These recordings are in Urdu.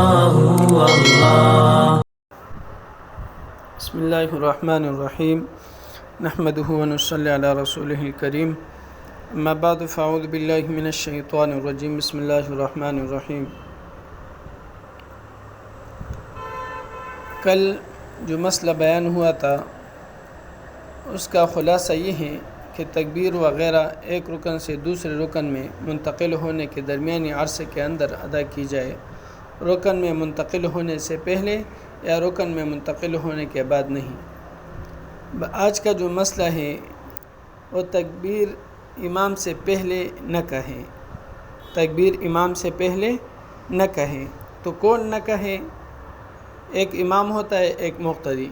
اللہ۔ بسم اللہ الرحمن الرحیم، نحمدہ ونصلی علی رسولہ الکریم، اما بعد فاعوذ باللہ من الشیطان الرجیم، بسم اللہ الرحمن الرحیم۔ کل جو مسئلہ بیان ہوا تھا اس کا خلاصہ یہ ہے کہ تکبیر وغیرہ ایک رکن سے دوسرے رکن میں منتقل ہونے کے درمیانی عرصے کے اندر ادا کی جائے، رکن میں منتقل ہونے سے پہلے یا رکن میں منتقل ہونے کے بعد نہیں۔ آج کا جو مسئلہ ہے وہ تکبیر امام سے پہلے نہ کہیں، تکبیر امام سے پہلے نہ کہیں۔ تو کون نہ کہے؟ ایک امام ہوتا ہے، ایک مقتدی۔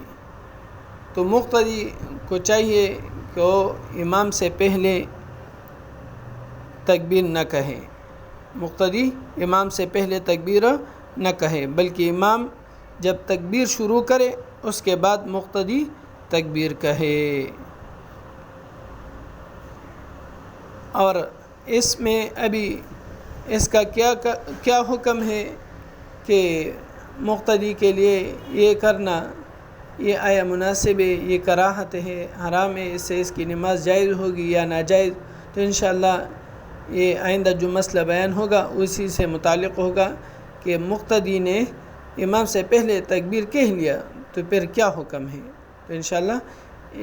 تو مقتدی کو چاہیے کہ وہ امام سے پہلے تکبیر نہ کہے، مقتدی امام سے پہلے تکبیر نہ کہے، بلکہ امام جب تکبیر شروع کرے اس کے بعد مقتدی تکبیر کہے۔ اور اس میں ابھی اس کا کیا حکم ہے کہ مقتدی کے لیے یہ کرنا یہ آیا مناسب ہے، یہ کراہت ہے، حرام ہے، اس سے اس کی نماز جائز ہوگی یا ناجائز؟ تو انشاءاللہ یہ آئندہ جو مسئلہ بیان ہوگا اسی سے متعلق ہوگا کہ مقتدی نے امام سے پہلے تکبیر کہہ لیا تو پھر کیا حکم ہے۔ تو انشاءاللہ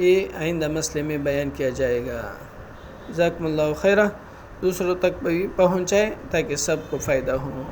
یہ آئندہ مسئلے میں بیان کیا جائے گا۔ جزاکم اللہ خیرہ، دوسروں تک بھی پہنچائے تاکہ سب کو فائدہ ہو۔